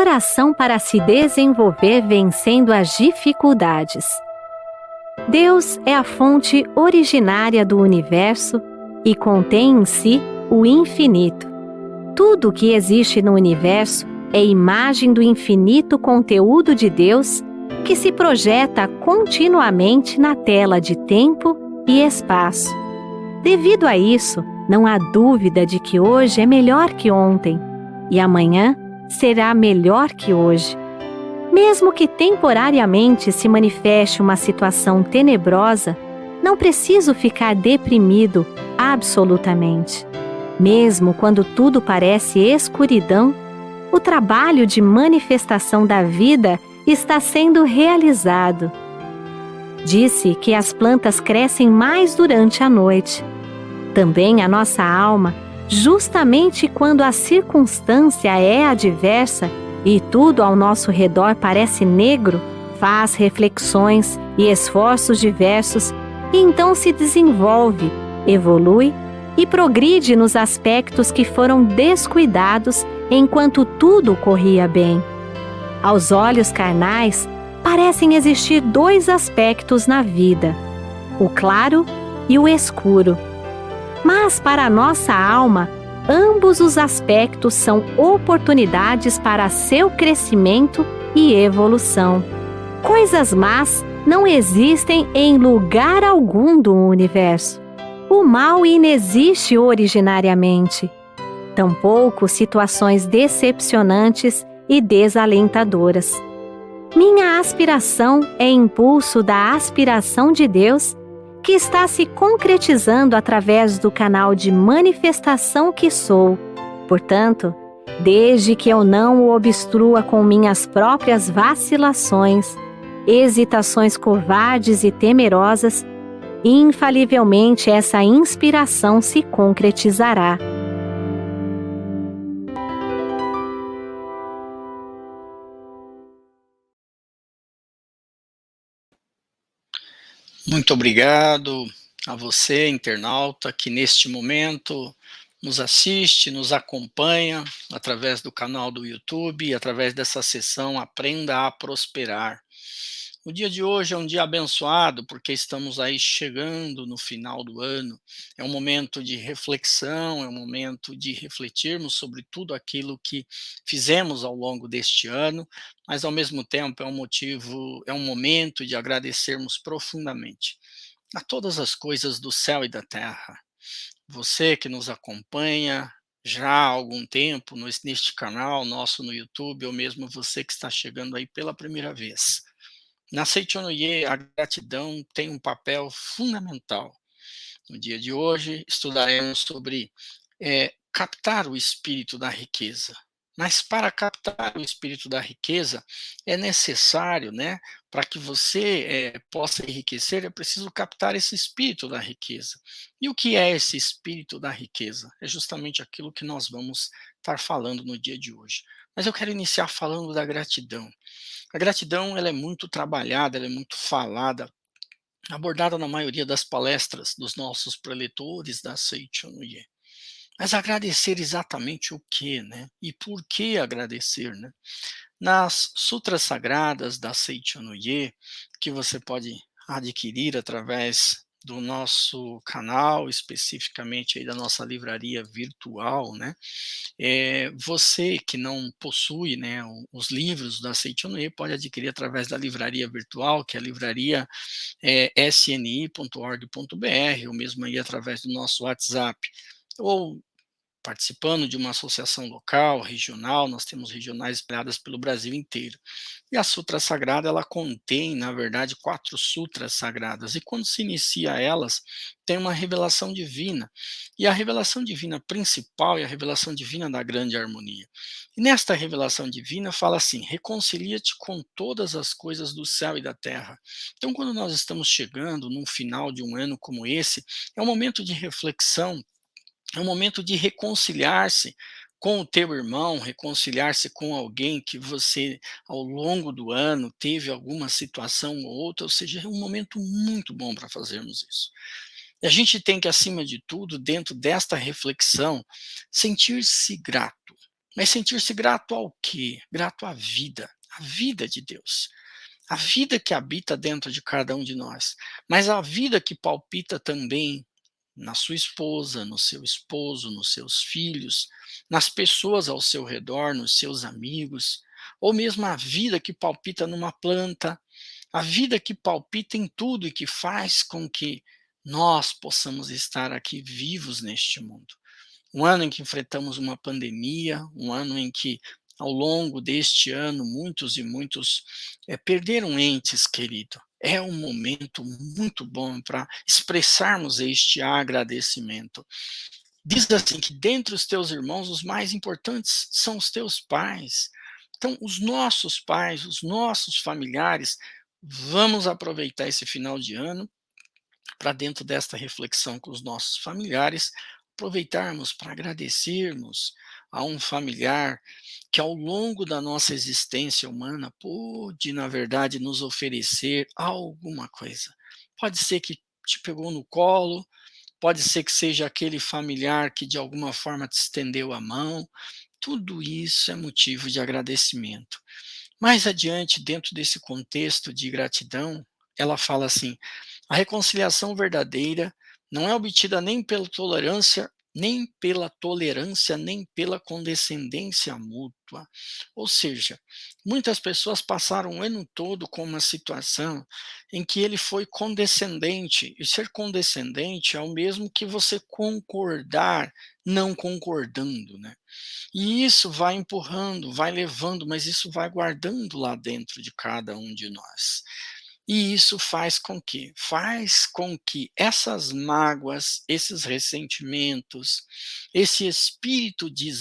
Oração para se desenvolver vencendo as dificuldades. Deus é a fonte originária do universo e contém em si o infinito. Tudo o que existe no universo é imagem do infinito conteúdo de Deus que se projeta continuamente na tela de tempo e espaço. Devido a isso, não há dúvida de que hoje é melhor que ontem e amanhã será melhor que hoje. Mesmo que temporariamente se manifeste uma situação tenebrosa, não preciso ficar deprimido absolutamente. Mesmo quando tudo parece escuridão, o trabalho de manifestação da vida está sendo realizado. Disse que as plantas crescem mais durante a noite. Também a nossa alma, justamente quando a circunstância é adversa e tudo ao nosso redor parece negro, faz reflexões e esforços diversos e então se desenvolve, evolui e progride nos aspectos que foram descuidados enquanto tudo corria bem. Aos olhos carnais, parecem existir dois aspectos na vida, o claro e o escuro. Mas para a nossa alma, ambos os aspectos são oportunidades para seu crescimento e evolução. Coisas más não existem em lugar algum do universo. O mal inexiste originariamente. Tampouco situações decepcionantes e desalentadoras. Minha aspiração é impulso da aspiração de Deus, que está se concretizando através do canal de manifestação que sou. Portanto, desde que eu não o obstrua com minhas próprias vacilações, hesitações covardes e temerosas, infalivelmente essa inspiração se concretizará. Muito obrigado a você, internauta, que neste momento nos assiste, nos acompanha através do canal do YouTube e através dessa sessão Aprenda a Prosperar. O dia de hoje é um dia abençoado porque estamos aí chegando no final do ano. É um momento de reflexão, é um momento de refletirmos sobre tudo aquilo que fizemos ao longo deste ano, mas ao mesmo tempo é um momento de agradecermos profundamente a todas as coisas do céu e da terra. Você que nos acompanha já há algum tempo neste canal nosso no YouTube, ou mesmo você que está chegando aí pela primeira vez. Na Seichonoye, a gratidão tem um papel fundamental. No dia de hoje, estudaremos sobre captar o espírito da riqueza. Mas para captar o espírito da riqueza, é necessário, para que você possa enriquecer, é preciso captar esse espírito da riqueza. E o que é esse espírito da riqueza? É justamente aquilo que nós vamos estar falando no dia de hoje. Mas eu quero iniciar falando da gratidão. A gratidão ela é muito trabalhada, ela é muito falada, abordada na maioria das palestras dos nossos preletores da Seichonoye. Mas agradecer exatamente o quê, E por que agradecer, Nas sutras sagradas da Seichonoye, que você pode adquirir através do nosso canal, especificamente aí da nossa livraria virtual, você que não possui, os livros da Seichonoye pode adquirir através da livraria virtual, que é a livraria sni.org.br, ou mesmo aí através do nosso WhatsApp, ou participando de uma associação local, regional, nós temos regionais espalhadas pelo Brasil inteiro. E a Sutra Sagrada, ela contém, na verdade, 4 sutras sagradas, e quando se inicia elas, tem uma revelação divina, e a revelação divina principal é a revelação divina da grande harmonia. E nesta revelação divina fala assim: reconcilia-te com todas as coisas do céu e da terra. Então, quando nós estamos chegando num final de um ano como esse, é um momento de reflexão, é um momento de reconciliar-se com o teu irmão, reconciliar-se com alguém que você, ao longo do ano, teve alguma situação ou outra, ou seja, é um momento muito bom para fazermos isso. E a gente tem que, acima de tudo, dentro desta reflexão, sentir-se grato. Mas sentir-se grato ao quê? Grato à vida, a vida de Deus. A vida que habita dentro de cada um de nós, mas a vida que palpita também na sua esposa, no seu esposo, nos seus filhos, nas pessoas ao seu redor, nos seus amigos, ou mesmo a vida que palpita numa planta, a vida que palpita em tudo e que faz com que nós possamos estar aqui vivos neste mundo. Um ano em que enfrentamos uma pandemia, um ano em que, ao longo deste ano, muitos e muitos perderam entes queridos. É um momento muito bom para expressarmos este agradecimento. Diz assim que dentre os teus irmãos, os mais importantes são os teus pais. Então, os pais, os nossos familiares, vamos aproveitar esse final de ano para, dentro desta reflexão com os nossos familiares, aproveitarmos para agradecermos a um familiar que ao longo da nossa existência humana pôde, na verdade, nos oferecer alguma coisa. Pode ser que te pegou no colo, pode ser que seja aquele familiar que de alguma forma te estendeu a mão. Tudo isso é motivo de agradecimento. Mais adiante, dentro desse contexto de gratidão, ela fala assim: a reconciliação verdadeira não é obtida nem pela condescendência mútua. Ou seja, muitas pessoas passaram o ano todo com uma situação em que ele foi condescendente, e ser condescendente é o mesmo que você concordar não concordando, né? E isso vai empurrando, vai levando, mas isso vai guardando lá dentro de cada um de nós. E isso faz com que essas mágoas, esses ressentimentos, esse espírito de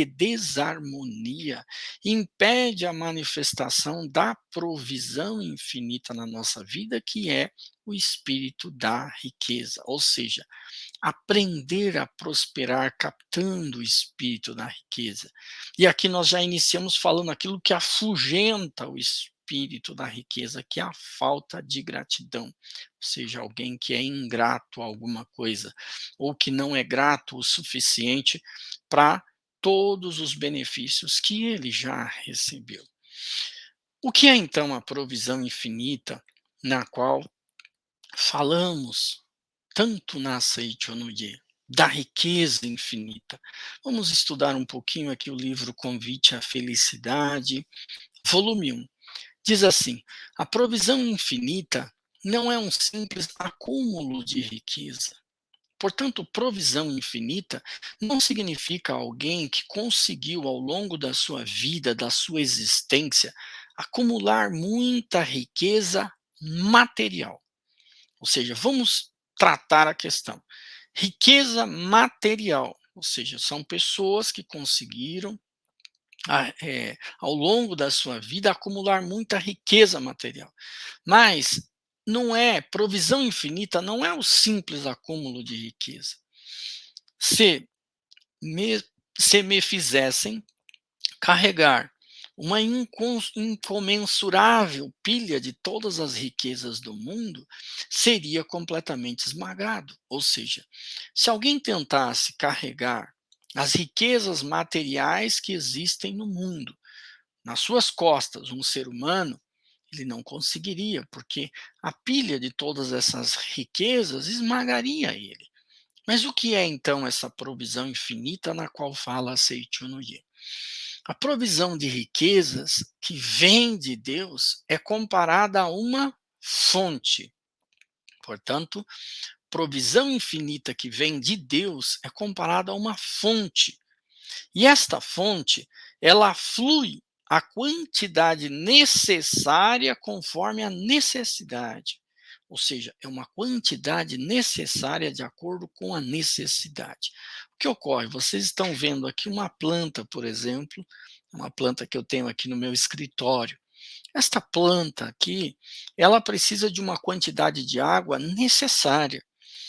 desarmonia impede a manifestação da provisão infinita na nossa vida, que é o espírito da riqueza, ou seja, aprender a prosperar captando o espírito da riqueza. E aqui nós já iniciamos falando aquilo que afugenta o espírito da riqueza, que é a falta de gratidão. Ou seja, alguém que é ingrato a alguma coisa, ou que não é grato o suficiente para todos os benefícios que ele já recebeu. O que é então a provisão infinita na qual falamos tanto na Seichonoye, da riqueza infinita? Vamos estudar um pouquinho aqui o livro Convite à Felicidade, volume 1. Diz assim: a provisão infinita não é um simples acúmulo de riqueza. Portanto, provisão infinita não significa alguém que conseguiu, ao longo da sua vida, da sua existência, acumular muita riqueza material. Ou seja, vamos tratar a questão. Riqueza material, ou seja, são pessoas que conseguiram, ao longo da sua vida, acumular muita riqueza material. Mas não é, provisão infinita não é o simples acúmulo de riqueza. Se me, se me fizessem carregar uma incomensurável pilha de todas as riquezas do mundo, seria completamente esmagado. Ou seja, se alguém tentasse carregar as riquezas materiais que existem no mundo nas suas costas, um ser humano, ele não conseguiria, porque a pilha de todas essas riquezas esmagaria ele. Mas o que é então essa provisão infinita na qual fala Seiichi Ye? A provisão de riquezas que vem de Deus é comparada a uma fonte. Portanto, provisão infinita que vem de Deus é comparada a uma fonte. E esta fonte, ela flui a quantidade necessária conforme a necessidade. Ou seja, é uma quantidade necessária de acordo com a necessidade. O que ocorre? Vocês estão vendo aqui uma planta, por exemplo, uma planta que eu tenho aqui no meu escritório. Esta planta aqui, ela precisa de uma quantidade de água necessária.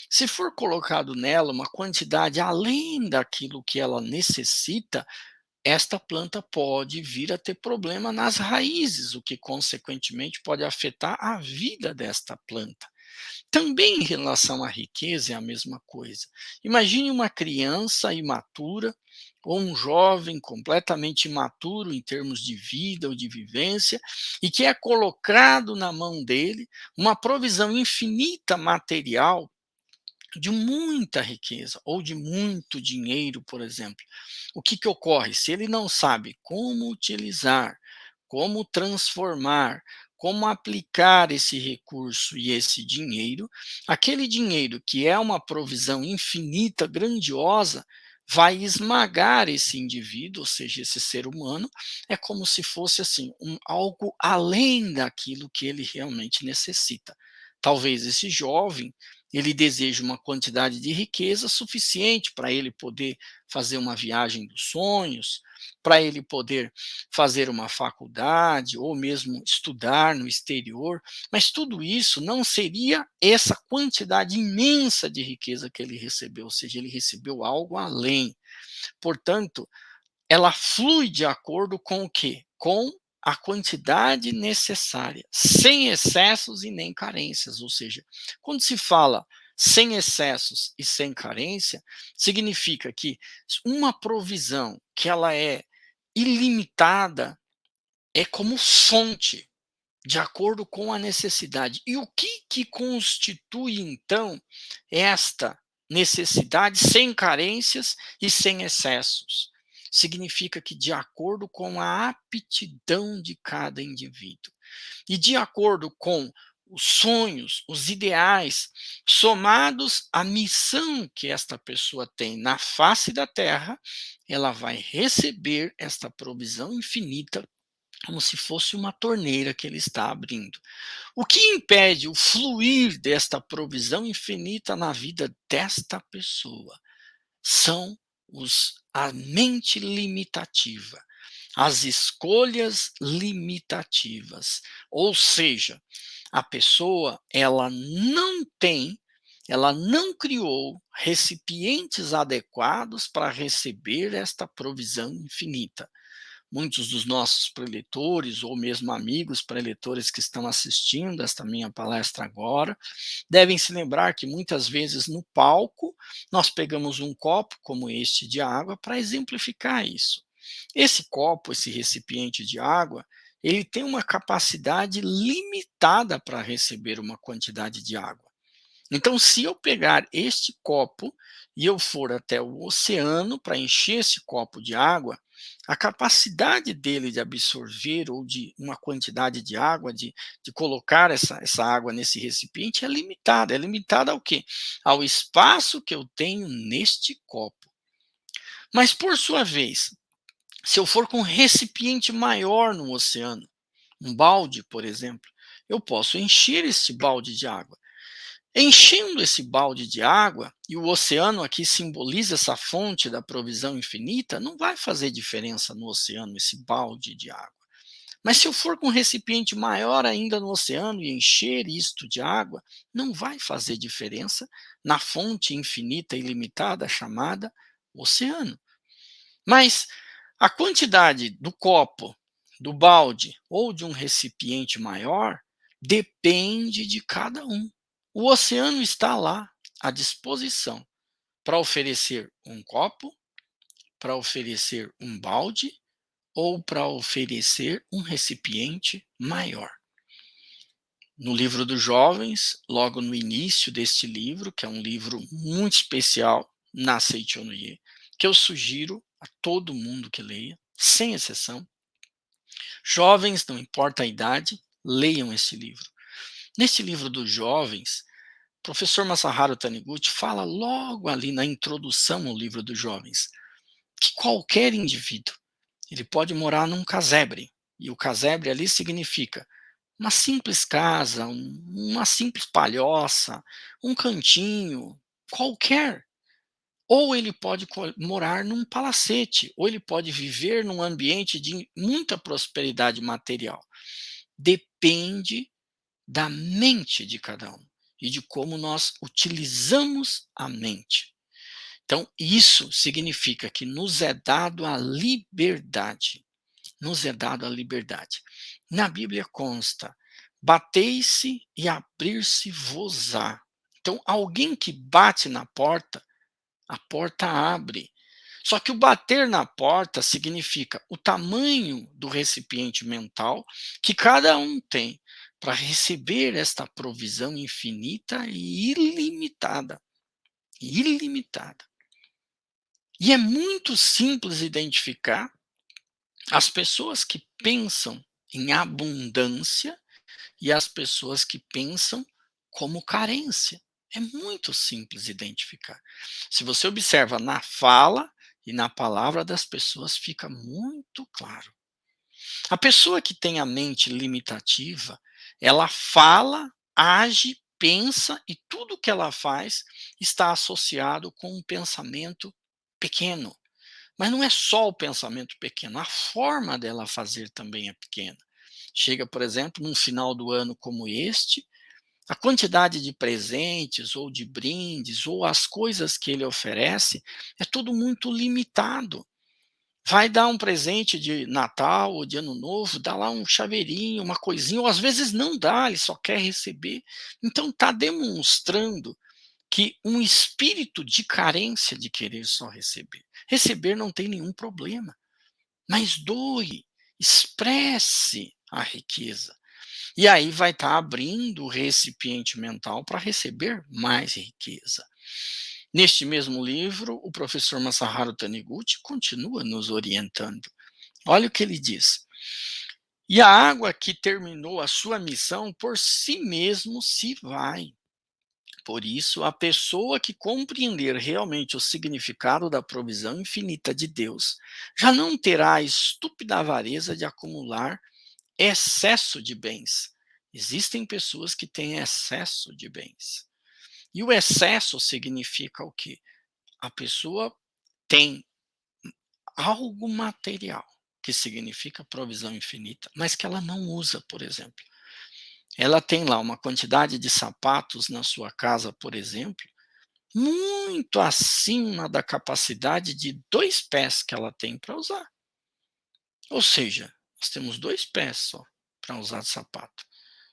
Se for colocado nela uma quantidade além daquilo que ela necessita, esta planta pode vir a ter problema nas raízes, o que consequentemente pode afetar a vida desta planta. Também em relação à riqueza é a mesma coisa. Imagine uma criança imatura ou um jovem completamente imaturo em termos de vida ou de vivência, e que é colocado na mão dele uma provisão infinita material de muita riqueza ou de muito dinheiro, por exemplo. O que, que ocorre? Se ele não sabe como utilizar, como transformar, como aplicar esse recurso e esse dinheiro, aquele dinheiro que é uma provisão infinita, grandiosa, vai esmagar esse indivíduo, ou seja, esse ser humano, é como se fosse assim, algo além daquilo que ele realmente necessita. Talvez esse jovem ele deseja uma quantidade de riqueza suficiente para ele poder fazer uma viagem dos sonhos, para ele poder fazer uma faculdade ou mesmo estudar no exterior, mas tudo isso não seria essa quantidade imensa de riqueza que ele recebeu, ou seja, ele recebeu algo além. Portanto, ela flui de acordo com o quê? Com a quantidade necessária, sem excessos e nem carências. Ou seja, quando se fala sem excessos e sem carência, significa que uma provisão que ela é ilimitada é como fonte, de acordo com a necessidade. E o que constitui, então, esta necessidade sem carências e sem excessos? Significa que, de acordo com a aptidão de cada indivíduo e de acordo com os sonhos, os ideais, somados à missão que esta pessoa tem na face da terra, ela vai receber esta provisão infinita como se fosse uma torneira que ele está abrindo. O que impede o fluir desta provisão infinita na vida desta pessoa são a mente limitativa, as escolhas limitativas. Ou seja, a pessoa ela não criou recipientes adequados para receber esta provisão infinita. Muitos dos nossos preletores, ou mesmo amigos preletores que estão assistindo esta minha palestra agora, devem se lembrar que muitas vezes no palco nós pegamos um copo como este de água para exemplificar isso. Esse copo, esse recipiente de água, ele tem uma capacidade limitada para receber uma quantidade de água. Então, se eu pegar este copo e eu for até o oceano para encher esse copo de água, a capacidade dele de absorver ou de uma quantidade de água, de colocar essa água nesse recipiente é limitada. É limitada ao quê? Ao espaço que eu tenho neste copo. Mas, por sua vez, se eu for com um recipiente maior no oceano, um balde, por exemplo, eu posso encher esse balde de água. Enchendo esse balde de água, e o oceano aqui simboliza essa fonte da provisão infinita, não vai fazer diferença no oceano esse balde de água. Mas se eu for com um recipiente maior ainda no oceano e encher isto de água, não vai fazer diferença na fonte infinita e ilimitada chamada oceano. Mas a quantidade do copo, do balde ou de um recipiente maior depende de cada um. O oceano está lá à disposição para oferecer um copo, para oferecer um balde ou para oferecer um recipiente maior. No livro dos jovens, logo no início deste livro, que é um livro muito especial na Seichonoye, que eu sugiro a todo mundo que leia, sem exceção. Jovens, não importa a idade, leiam este livro. Neste livro dos jovens, o professor Masaharu Taniguchi fala logo ali na introdução ao livro dos jovens que qualquer indivíduo ele pode morar num casebre, e o casebre ali significa uma simples casa, uma simples palhoça, um cantinho, qualquer. Ou ele pode morar num palacete, ou ele pode viver num ambiente de muita prosperidade material. Depende da mente de cada um e de como nós utilizamos a mente. Então, isso significa que nos é dado a liberdade. Nos é dado a liberdade. Na Bíblia consta: batei-se e abrir-se-vos-á. Então, alguém que bate na porta, a porta abre. Só que o bater na porta significa o tamanho do recipiente mental que cada um tem para receber esta provisão infinita e ilimitada. Ilimitada. E é muito simples identificar as pessoas que pensam em abundância e as pessoas que pensam como carência. É muito simples identificar. Se você observa na fala e na palavra das pessoas, fica muito claro. A pessoa que tem a mente limitativa, ela fala, age, pensa e tudo que ela faz está associado com um pensamento pequeno. Mas não é só o pensamento pequeno, a forma dela fazer também é pequena. Chega, por exemplo, num final do ano como este, a quantidade de presentes ou de brindes ou as coisas que ele oferece é tudo muito limitado. Vai dar um presente de Natal ou de Ano Novo, dá lá um chaveirinho, uma coisinha, ou às vezes não dá, ele só quer receber. Então está demonstrando que um espírito de carência de querer só receber. Receber não tem nenhum problema, mas doe, expresse a riqueza. E aí vai estar abrindo o recipiente mental para receber mais riqueza. Neste mesmo livro, o professor Masaharu Taniguchi continua nos orientando. Olha o que ele diz. E a água que terminou a sua missão por si mesmo se vai. Por isso, a pessoa que compreender realmente o significado da provisão infinita de Deus já não terá a estúpida avareza de acumular excesso de bens. Existem pessoas que têm excesso de bens. E o excesso significa o quê? A pessoa tem algo material, que significa provisão infinita, mas que ela não usa, por exemplo. Ela tem lá uma quantidade de sapatos na sua casa, por exemplo, muito acima da capacidade de 2 pés que ela tem para usar. Ou seja, nós temos 2 pés só para usar de sapato.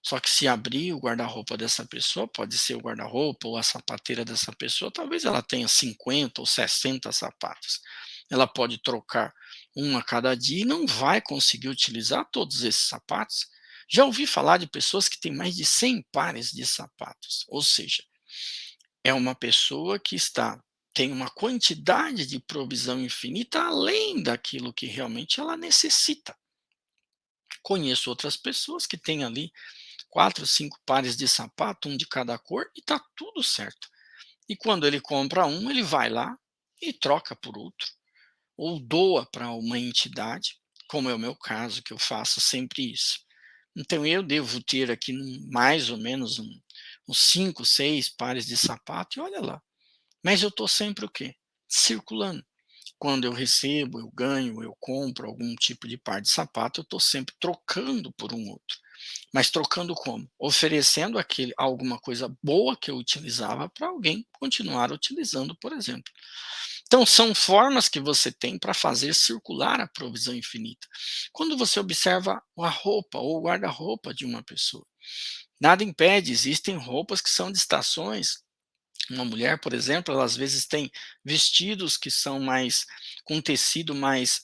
Só que se abrir o guarda-roupa dessa pessoa, pode ser o guarda-roupa ou a sapateira dessa pessoa, talvez ela tenha 50 ou 60 sapatos. Ela pode trocar um a cada dia e não vai conseguir utilizar todos esses sapatos. Já ouvi falar de pessoas que têm mais de 100 pares de sapatos, ou seja, é uma pessoa que tem uma quantidade de provisão infinita além daquilo que realmente ela necessita. Conheço outras pessoas que têm ali 4, 5 pares de sapato, um de cada cor, e está tudo certo. E quando ele compra um, ele vai lá e troca por outro, ou doa para uma entidade, como é o meu caso, que eu faço sempre isso. Então eu devo ter aqui mais ou menos uns 5, 6 pares de sapato, e olha lá. Mas eu estou sempre o quê? Circulando. Quando eu recebo, eu ganho, eu compro algum tipo de par de sapato, eu estou sempre trocando por um outro. Mas trocando como? Oferecendo alguma coisa boa que eu utilizava para alguém continuar utilizando, por exemplo. Então, são formas que você tem para fazer circular a provisão infinita. Quando você observa a roupa ou o guarda-roupa de uma pessoa, nada impede, existem roupas que são de estações. Uma mulher, por exemplo, ela às vezes tem vestidos que são mais com tecido mais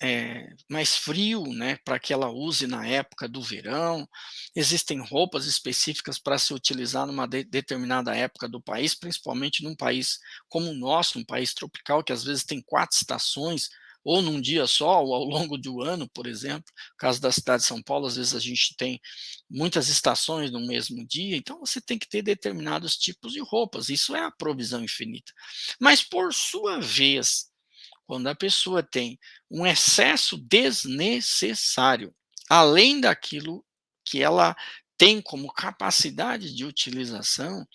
frio, né, para que ela use na época do verão. Existem roupas específicas para se utilizar numa determinada época do país, principalmente num país como o nosso, um país tropical, que às vezes tem 4 estações, ou num dia só, ou ao longo do ano, por exemplo. No caso da cidade de São Paulo, às vezes a gente tem muitas estações no mesmo dia, então você tem que ter determinados tipos de roupas, isso é a provisão infinita. Mas, por sua vez, quando a pessoa tem um excesso desnecessário, além daquilo que ela tem como capacidade de utilização,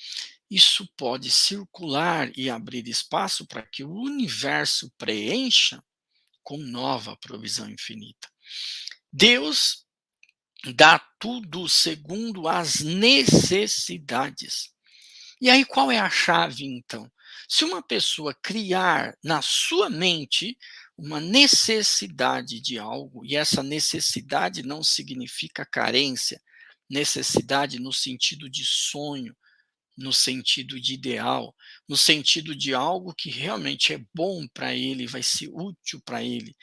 isso pode circular e abrir espaço para que o universo preencha com nova provisão infinita. Deus dá tudo segundo as necessidades. E aí qual é a chave então? Se uma pessoa criar na sua mente uma necessidade de algo, e essa necessidade não significa carência, necessidade no sentido de sonho, no sentido de ideal, no sentido de algo que realmente é bom para ele, vai ser útil para ele,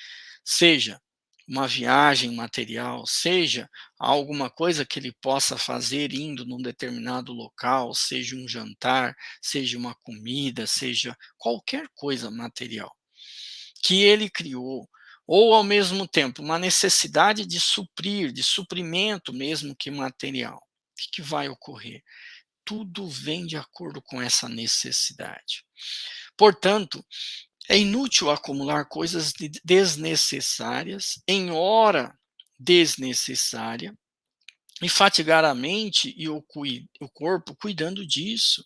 seja uma viagem material, seja alguma coisa que ele possa fazer indo num determinado local, seja um jantar, seja uma comida, seja qualquer coisa material que ele criou, ou ao mesmo tempo uma necessidade de suprir, de suprimento mesmo que material. O que vai ocorrer? Tudo vem de acordo com essa necessidade. Portanto, é inútil acumular coisas desnecessárias em hora desnecessária e fatigar a mente e o corpo cuidando disso.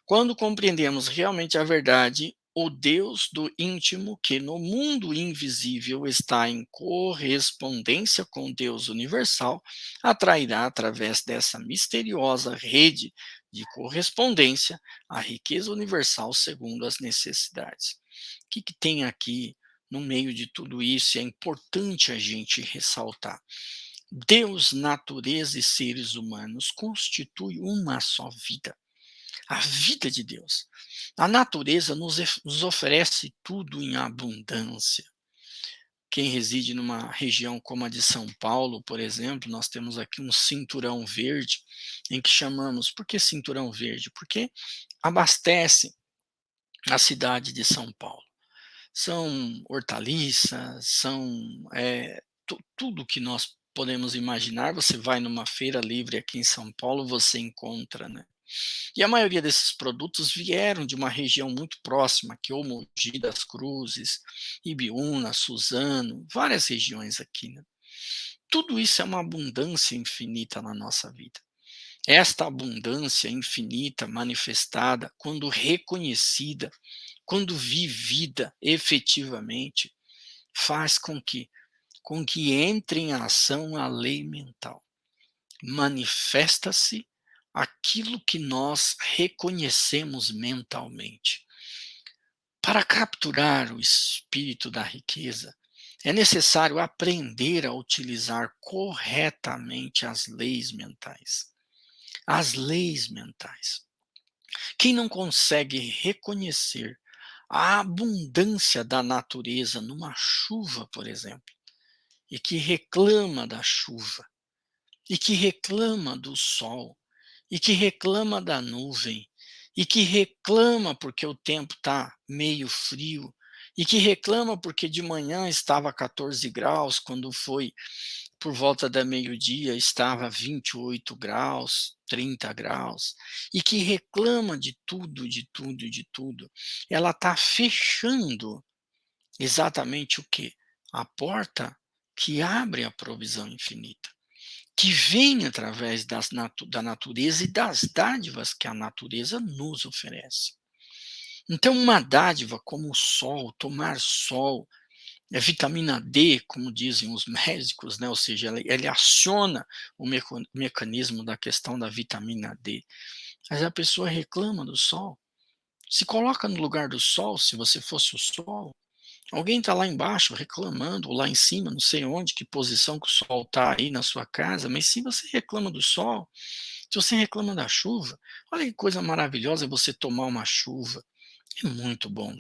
Quando compreendemos realmente a verdade, o Deus do íntimo, que no mundo invisível está em correspondência com Deus universal, atrairá através dessa misteriosa rede de correspondência a riqueza universal segundo as necessidades. O que tem aqui no meio de tudo isso? É importante a gente ressaltar. Deus, natureza e seres humanos constituem uma só vida, a vida de Deus. A natureza nos oferece tudo em abundância. Quem reside numa região como a de São Paulo, por exemplo, nós temos aqui um cinturão verde, em que chamamos, por que cinturão verde? Porque abastece a cidade de São Paulo. São hortaliças, são tudo que nós podemos imaginar. Você vai numa feira livre aqui em São Paulo, você encontra, né? E a maioria desses produtos vieram de uma região muito próxima, que é o Mogi das Cruzes, Ibiúna, Suzano, várias regiões aqui, né? Tudo isso é uma abundância infinita na nossa vida. Esta abundância infinita manifestada, quando reconhecida, quando vivida efetivamente, faz com que entre em ação a lei mental. Manifesta-se aquilo que nós reconhecemos mentalmente. Para capturar o espírito da riqueza, é necessário aprender a utilizar corretamente as leis mentais. As leis mentais. Quem não consegue reconhecer a abundância da natureza numa chuva, por exemplo, e que reclama da chuva, e que reclama do sol, e que reclama da nuvem, e que reclama porque o tempo está meio frio, e que reclama porque de manhã estava 14 graus, quando foi por volta da meio-dia estava 28 graus, 30 graus, e que reclama de tudo, de tudo, de tudo, ela está fechando exatamente o quê? A porta que abre a provisão infinita, que vem através da natureza e das dádivas que a natureza nos oferece. Então, uma dádiva como o sol, tomar sol, vitamina D, como dizem os médicos, né? Ou seja, ele aciona o mecanismo da questão da vitamina D. Mas a pessoa reclama do sol. Se coloca no lugar do sol, se você fosse o sol, alguém está lá embaixo reclamando, ou lá em cima, não sei onde, que posição que o sol está aí na sua casa, mas se você reclama do sol, se você reclama da chuva, olha que coisa maravilhosa você tomar uma chuva. É muito bom.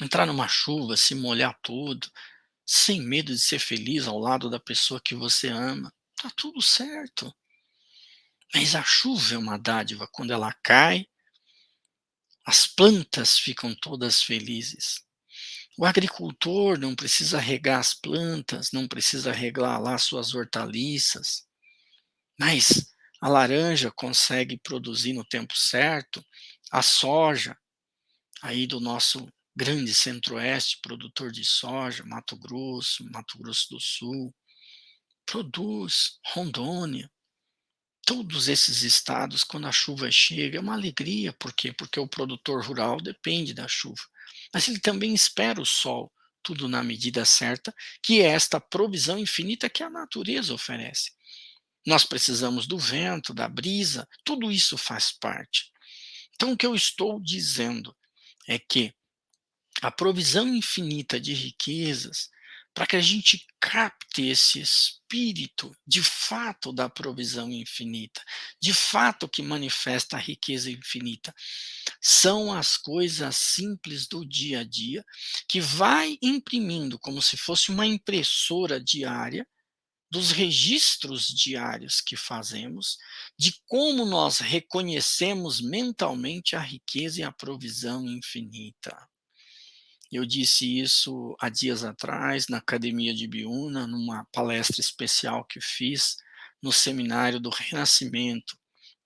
Entrar numa chuva, se molhar todo, sem medo de ser feliz ao lado da pessoa que você ama. Tá tudo certo. Mas a chuva é uma dádiva. Quando ela cai, as plantas ficam todas felizes. O agricultor não precisa regar as plantas, não precisa regar lá suas hortaliças, mas a laranja consegue produzir no tempo certo, a soja, aí do nosso grande centro-oeste, produtor de soja, Mato Grosso do Sul, produz, Rondônia, todos esses estados, quando a chuva chega, é uma alegria. Por quê? Porque o produtor rural depende da chuva. Mas ele também espera o sol, tudo na medida certa, que é esta provisão infinita que a natureza oferece. Nós precisamos do vento, da brisa, tudo isso faz parte. Então, o que eu estou dizendo é que a provisão infinita de riquezas para que a gente capte esse espírito de fato da provisão infinita, de fato que manifesta a riqueza infinita. São as coisas simples do dia a dia que vai imprimindo como se fosse uma impressora diária dos registros diários que fazemos, de como nós reconhecemos mentalmente a riqueza e a provisão infinita. Eu disse isso há dias atrás na Academia de Biúna, numa palestra especial que fiz no Seminário do Renascimento,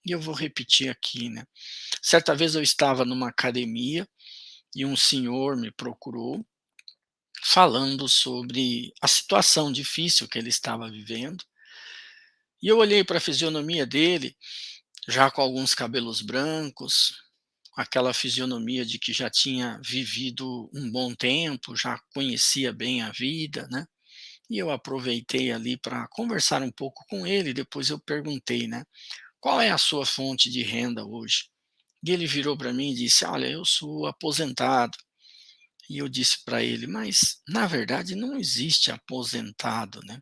e eu vou repetir aqui, né. Certa vez eu estava numa academia e um senhor me procurou, falando sobre a situação difícil que ele estava vivendo, e eu olhei para a fisionomia dele, já com alguns cabelos brancos, aquela fisionomia de que já tinha vivido um bom tempo, já conhecia bem a vida, né. E eu aproveitei ali para conversar um pouco com ele, depois eu perguntei, né: "Qual é a sua fonte de renda hoje?". E ele virou para mim e disse: "Olha, eu sou aposentado". E eu disse para ele: "Mas, na verdade, não existe aposentado, né?".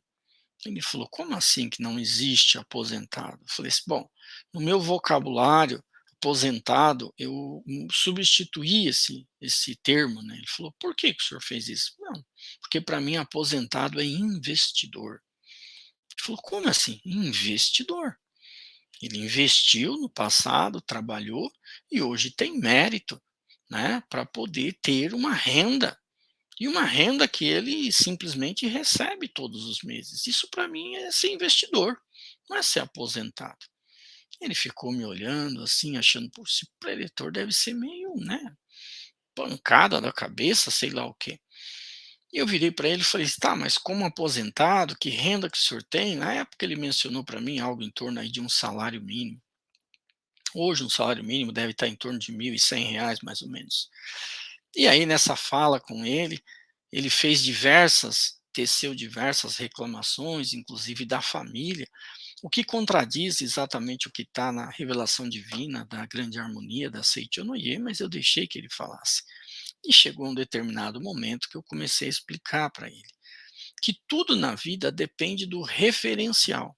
Ele falou: "Como assim que não existe aposentado?". Eu falei assim: "Bom, no meu vocabulário, aposentado, eu substituí esse termo, né". Ele falou: "Por que que o senhor fez isso?". "Não, porque para mim aposentado é investidor". Ele falou: "Como assim? Investidor?". Ele investiu no passado, trabalhou e hoje tem mérito, né, para poder ter uma renda, e uma renda que ele simplesmente recebe todos os meses. Isso para mim é ser investidor, não é ser aposentado". Ele ficou me olhando assim, achando: "Pô, esse preletor deve ser meio, né, pancada da cabeça, sei lá o quê". E eu virei para ele e falei: "Tá, mas como aposentado, que renda que o senhor tem?". Na época ele mencionou para mim algo em torno aí de um salário mínimo. Hoje um salário mínimo deve estar em torno de R$ 1.100 mais ou menos. E aí nessa fala com ele, ele teceu diversas reclamações, inclusive da família, o que contradiz exatamente o que está na revelação divina da grande harmonia da Seichonoye, mas eu deixei que ele falasse. E chegou um determinado momento que eu comecei a explicar para ele que tudo na vida depende do referencial.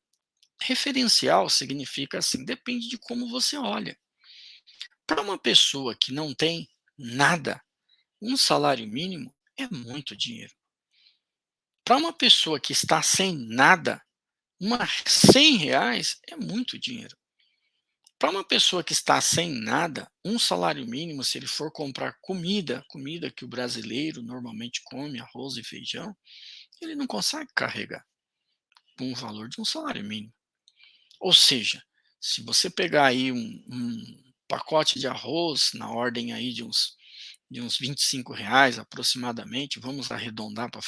Referencial significa assim, depende de como você olha. Para uma pessoa que não tem nada, um salário mínimo é muito dinheiro. Para uma pessoa que está sem nada, R$ 100 é muito dinheiro. Para uma pessoa que está sem nada, um salário mínimo, se ele for comprar comida que o brasileiro normalmente come, arroz e feijão, ele não consegue carregar com o valor de um salário mínimo. Ou seja, se você pegar aí um pacote de arroz na ordem aí de uns R$ 25 aproximadamente, vamos arredondar para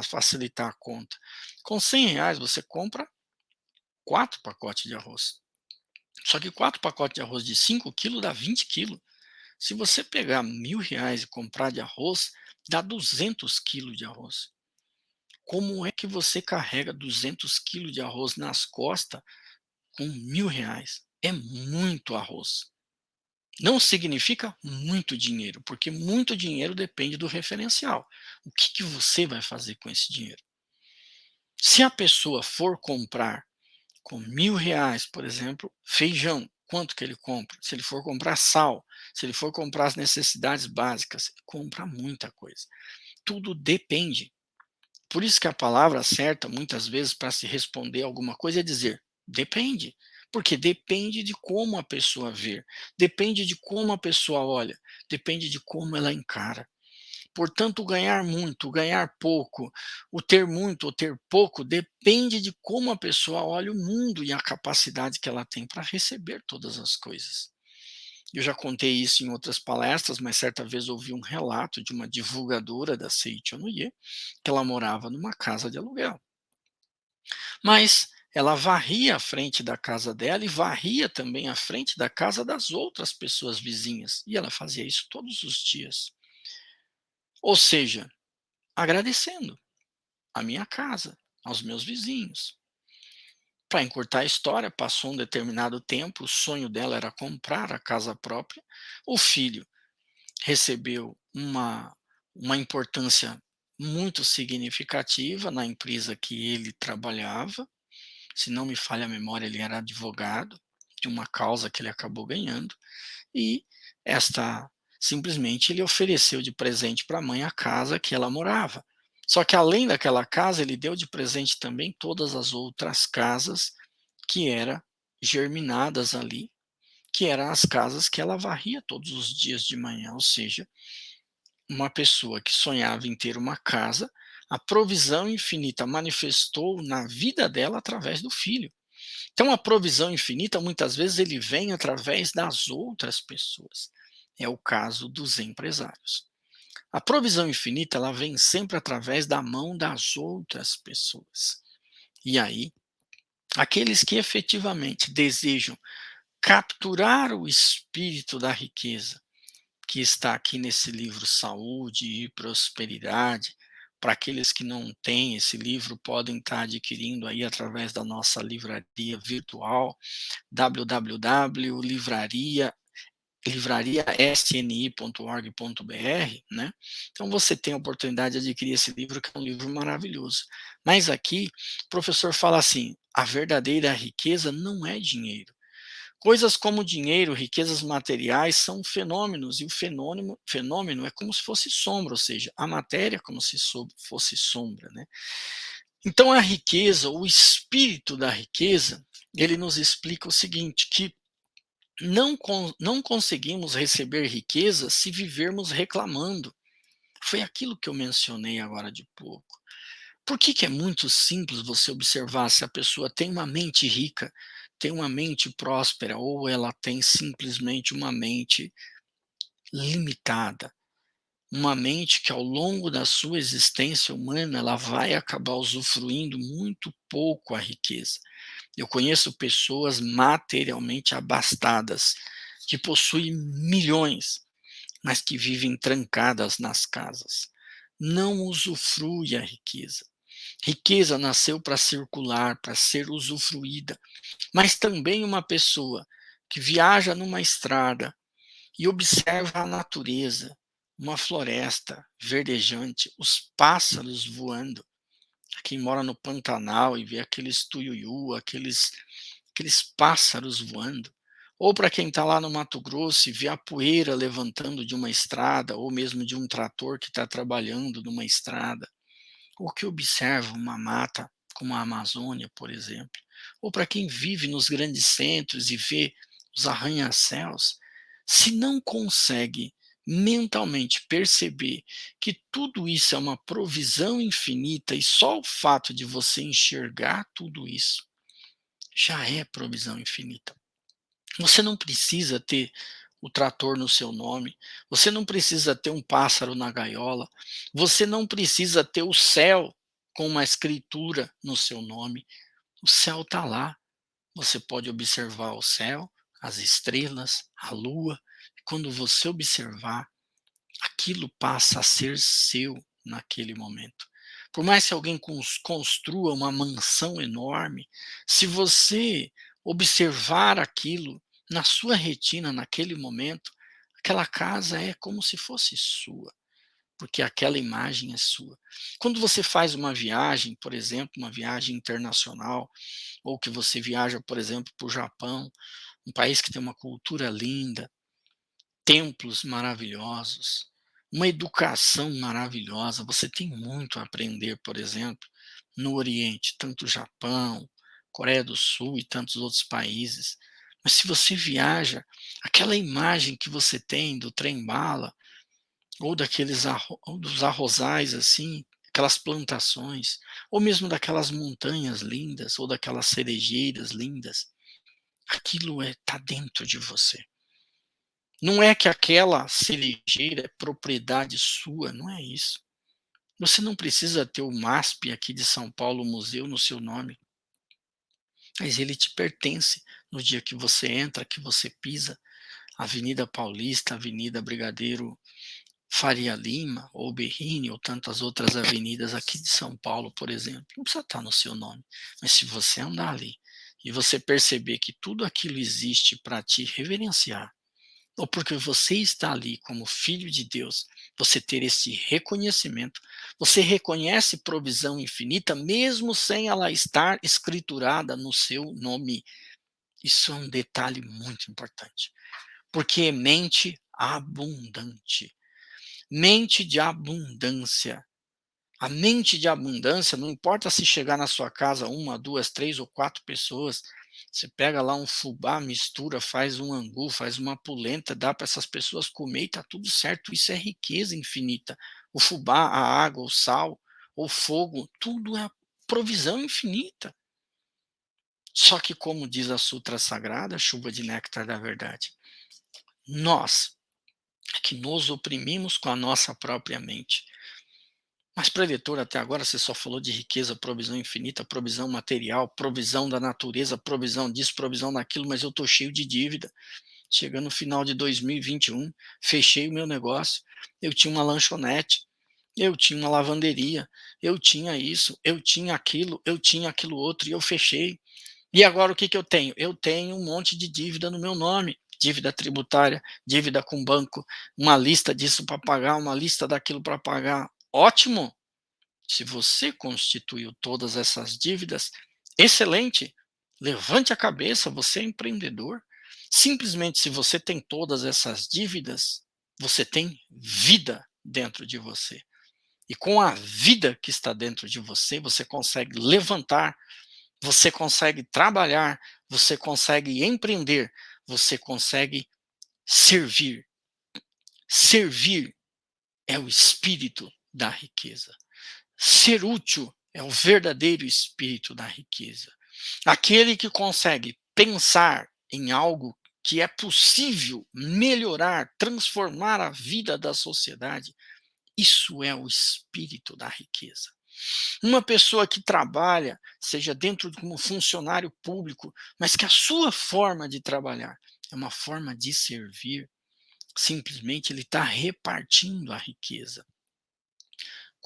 facilitar a conta. Com R$ 100 você compra 4 pacotes de arroz. Só que 4 pacotes de arroz de 5 quilos dá 20 quilos. Se você pegar R$ 1.000 e comprar de arroz, dá 200 quilos de arroz. Como é que você carrega 200 quilos de arroz nas costas com R$ 1.000? É muito arroz. Não significa muito dinheiro, porque muito dinheiro depende do referencial. O que que você vai fazer com esse dinheiro? Se a pessoa for comprar com R$ 1.000, por exemplo, feijão, quanto que ele compra? Se ele for comprar sal, se ele for comprar as necessidades básicas, ele compra muita coisa. Tudo depende. Por isso que a palavra certa, muitas vezes, para se responder alguma coisa é dizer depende. Porque depende de como a pessoa vê, depende de como a pessoa olha, depende de como ela encara. Portanto, ganhar muito, ganhar pouco, o ter muito ou ter pouco, depende de como a pessoa olha o mundo e a capacidade que ela tem para receber todas as coisas. Eu já contei isso em outras palestras, mas certa vez ouvi um relato de uma divulgadora da Seichonoye, que ela morava numa casa de aluguel. Mas ela varria a frente da casa dela e varria também a frente da casa das outras pessoas vizinhas. E ela fazia isso todos os dias. Ou seja, agradecendo a minha casa, aos meus vizinhos. Para encurtar a história, passou um determinado tempo, o sonho dela era comprar a casa própria. O filho recebeu uma importância muito significativa na empresa que ele trabalhava. Se não me falha a memória, ele era advogado de uma causa que ele acabou ganhando, e esta simplesmente ele ofereceu de presente para a mãe a casa que ela morava. Só que além daquela casa, ele deu de presente também todas as outras casas que eram germinadas ali, que eram as casas que ela varria todos os dias de manhã, ou seja, uma pessoa que sonhava em ter uma casa, a provisão infinita manifestou na vida dela através do filho. Então a provisão infinita, muitas vezes, ele vem através das outras pessoas. É o caso dos empresários. A provisão infinita, ela vem sempre através da mão das outras pessoas. E aí, aqueles que efetivamente desejam capturar o espírito da riqueza, que está aqui nesse livro Saúde e Prosperidade. Para aqueles que não têm esse livro, podem estar adquirindo aí através da nossa livraria virtual, livrariasni.org.br, né? Então você tem a oportunidade de adquirir esse livro, que é um livro maravilhoso. Mas aqui, o professor fala assim: a verdadeira riqueza não é dinheiro. Coisas como dinheiro, riquezas materiais são fenômenos, e o fenômeno é como se fosse sombra, ou seja, a matéria é como se fosse sombra, né? Então a riqueza, o espírito da riqueza, ele nos explica o seguinte, que não conseguimos receber riqueza se vivermos reclamando. Foi aquilo que eu mencionei agora de pouco. Por que é muito simples você observar se a pessoa tem uma mente rica, tem uma mente próspera, ou ela tem simplesmente uma mente limitada, uma mente que ao longo da sua existência humana ela vai acabar usufruindo muito pouco a riqueza. Eu conheço pessoas materialmente abastadas, que possuem milhões, mas que vivem trancadas nas casas. Não usufrui a riqueza. Riqueza nasceu para circular, para ser usufruída, mas também uma pessoa que viaja numa estrada e observa a natureza, uma floresta verdejante, os pássaros voando. Quem mora no Pantanal e vê aqueles tuiuiu, aqueles pássaros voando. Ou para quem está lá no Mato Grosso e vê a poeira levantando de uma estrada, ou mesmo de um trator que está trabalhando numa estrada, ou que observa uma mata como a Amazônia, por exemplo, ou para quem vive nos grandes centros e vê os arranha-céus, se não consegue mentalmente perceber que tudo isso é uma provisão infinita, e só o fato de você enxergar tudo isso já é provisão infinita. Você não precisa ter o trator no seu nome, você não precisa ter um pássaro na gaiola, você não precisa ter o céu com uma escritura no seu nome. O céu está lá. Você pode observar o céu, as estrelas, a lua. E quando você observar, aquilo passa a ser seu naquele momento. Por mais que alguém construa uma mansão enorme, se você observar aquilo na sua retina naquele momento, aquela casa é como se fosse sua, porque aquela imagem é sua. Quando você faz uma viagem, por exemplo, uma viagem internacional, ou que você viaja, por exemplo, para o Japão, um país que tem uma cultura linda, templos maravilhosos, uma educação maravilhosa. Você tem muito a aprender, por exemplo, no Oriente, tanto o Japão, Coreia do Sul e tantos outros países. Mas se você viaja, aquela imagem que você tem do trem-bala, ou ou dos arrozais, assim, aquelas plantações, ou mesmo daquelas montanhas lindas, ou daquelas cerejeiras lindas, aquilo está dentro de você. Não é que aquela cerejeira é propriedade sua, não é isso. Você não precisa ter o MASP aqui de São Paulo, o museu, no seu nome, mas ele te pertence no dia que você entra, que você pisa. Avenida Paulista, Avenida Brigadeiro Faria Lima, ou Berrini, ou tantas outras avenidas aqui de São Paulo, por exemplo, não precisa estar no seu nome, mas se você andar ali e você perceber que tudo aquilo existe para te reverenciar, ou porque você está ali como filho de Deus, você ter esse reconhecimento, você reconhece provisão infinita mesmo sem ela estar escriturada no seu nome. Isso é um detalhe muito importante, porque é mente abundante, mente de abundância. A mente de abundância, não importa se chegar na sua casa uma, duas, três ou quatro pessoas, você pega lá um fubá, mistura, faz um angu, faz uma polenta, dá para essas pessoas comer e está tudo certo. Isso é riqueza infinita. O fubá, a água, o sal, o fogo, tudo é provisão infinita. Só que, como diz a Sutra Sagrada, chuva de néctar da verdade, nós é que nos oprimimos com a nossa própria mente. Mas, preletor, até agora você só falou de riqueza, provisão infinita, provisão material, provisão da natureza, provisão disso, provisão daquilo, mas eu estou cheio de dívida. Chegando no final de 2021, fechei o meu negócio, eu tinha uma lanchonete, eu tinha uma lavanderia, eu tinha isso, eu tinha aquilo outro, e eu fechei. E agora o que, que eu tenho? Eu tenho um monte de dívida no meu nome, dívida tributária, dívida com banco, uma lista disso para pagar, uma lista daquilo para pagar. Ótimo! Se você constituiu todas essas dívidas, excelente! Levante a cabeça, você é empreendedor. Simplesmente, se você tem todas essas dívidas, você tem vida dentro de você. E com a vida que está dentro de você, você consegue levantar, você consegue trabalhar, você consegue empreender, você consegue servir. Servir é o espírito da riqueza. Ser útil é o verdadeiro espírito da riqueza. Aquele que consegue pensar em algo que é possível melhorar, transformar a vida da sociedade, isso é o espírito da riqueza. Uma pessoa que trabalha, seja dentro como funcionário público, mas que a sua forma de trabalhar é uma forma de servir, simplesmente ele está repartindo a riqueza.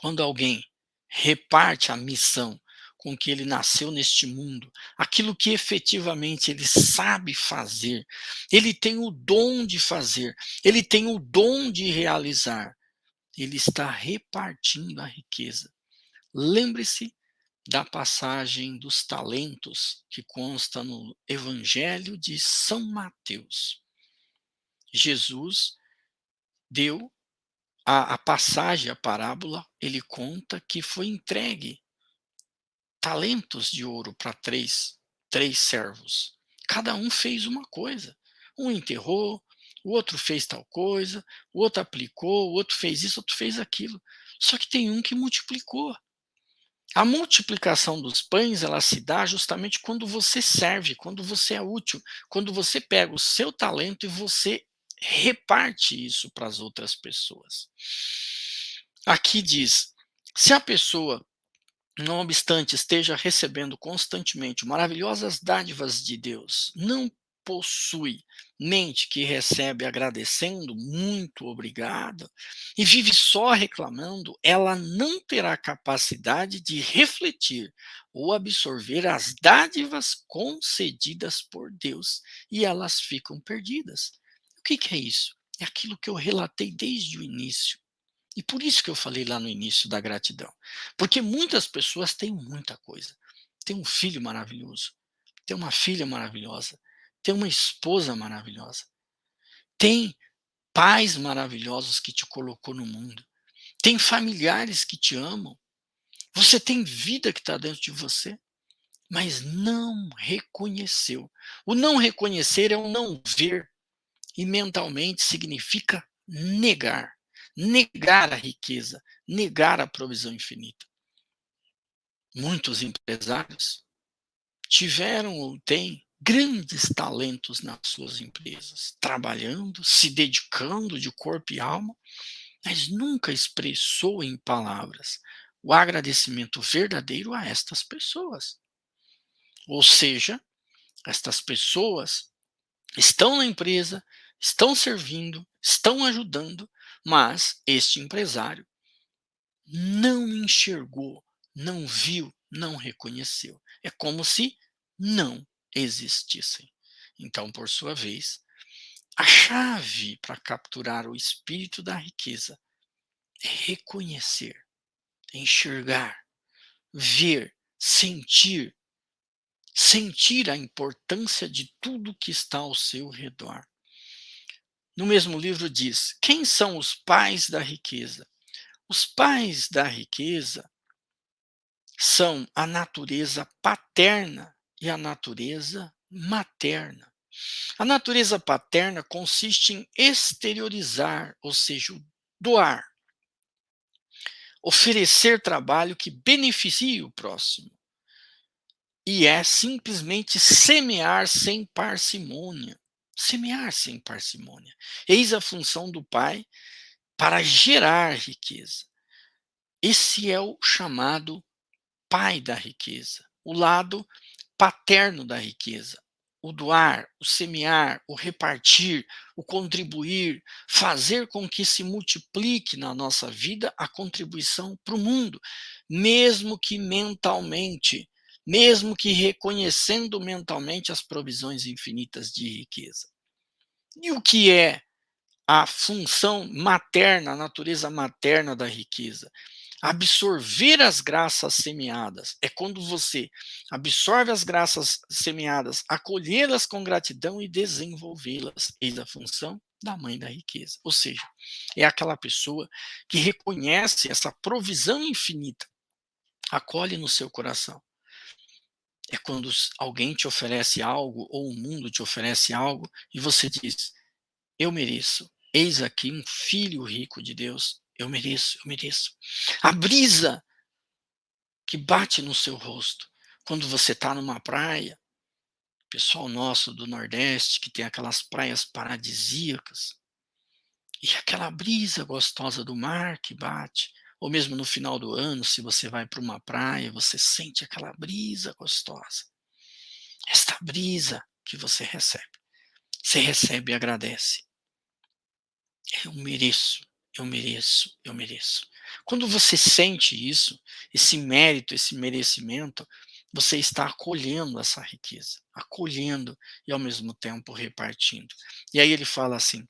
Quando alguém reparte a missão com que ele nasceu neste mundo, aquilo que efetivamente ele sabe fazer, ele tem o dom de fazer, ele tem o dom de realizar, ele está repartindo a riqueza. Lembre-se da passagem dos talentos que consta no Evangelho de São Mateus. Jesus deu a passagem, a parábola, ele conta que foi entregue talentos de ouro para três servos. Cada um fez uma coisa. Um enterrou, o outro fez tal coisa, o outro aplicou, o outro fez isso, o outro fez aquilo. Só que tem um que multiplicou. A multiplicação dos pães, ela se dá justamente quando você serve, quando você é útil, quando você pega o seu talento e você reparte isso para as outras pessoas. Aqui diz: se a pessoa, não obstante esteja recebendo constantemente maravilhosas dádivas de Deus, não possui mente que recebe agradecendo, muito obrigado, e vive só reclamando, ela não terá capacidade de refletir ou absorver as dádivas concedidas por Deus, e elas ficam perdidas. O que, que é isso? É aquilo que eu relatei desde o início. E por isso que eu falei lá no início da gratidão. Porque muitas pessoas têm muita coisa. Tem um filho maravilhoso, tem uma filha maravilhosa, tem uma esposa maravilhosa, tem pais maravilhosos que te colocou no mundo, tem familiares que te amam, você tem vida que está dentro de você, mas não reconheceu. O não reconhecer é o não ver, e mentalmente significa negar. Negar a riqueza, negar a provisão infinita. Muitos empresários tiveram ou têm grandes talentos nas suas empresas, trabalhando, se dedicando de corpo e alma, mas nunca expressou em palavras o agradecimento verdadeiro a estas pessoas. Ou seja, estas pessoas estão na empresa, estão servindo, estão ajudando, mas este empresário não enxergou, não viu, não reconheceu. É como se não existissem. Então, por sua vez, A chave para capturar o espírito da riqueza é reconhecer, enxergar, ver, sentir a importância de tudo que está ao seu redor. No mesmo livro diz: quem são os pais da riqueza? Os pais da riqueza são a natureza paterna e a natureza materna. A natureza paterna consiste em exteriorizar, ou seja, doar, oferecer trabalho que beneficie o próximo. E é simplesmente semear sem parcimônia. Semear sem parcimônia. Eis a função do pai para gerar riqueza. Esse é o chamado pai da riqueza, o lado paterno da riqueza. O doar, o semear, o repartir, o contribuir, fazer com que se multiplique na nossa vida a contribuição para o mundo, mesmo que mentalmente, mesmo que reconhecendo mentalmente as provisões infinitas de riqueza. E o que é a função materna, a natureza materna da riqueza? Absorver as graças semeadas. É quando você absorve as graças semeadas, acolhê-las com gratidão e desenvolvê-las. Eis a função da mãe da riqueza. Ou seja, é aquela pessoa que reconhece essa provisão infinita, acolhe no seu coração. É quando alguém te oferece algo, ou o mundo te oferece algo, e você diz: eu mereço. Eis aqui um filho rico de Deus. Eu mereço, eu mereço. A brisa que bate no seu rosto quando você está numa praia, pessoal nosso do Nordeste, que tem aquelas praias paradisíacas, e aquela brisa gostosa do mar que bate, ou mesmo no final do ano, se você vai para uma praia, você sente aquela brisa gostosa. Esta brisa que você recebe e agradece. Eu mereço, eu mereço, eu mereço. Quando você sente isso, esse mérito, esse merecimento, você está acolhendo essa riqueza, acolhendo e ao mesmo tempo repartindo. E aí ele fala assim: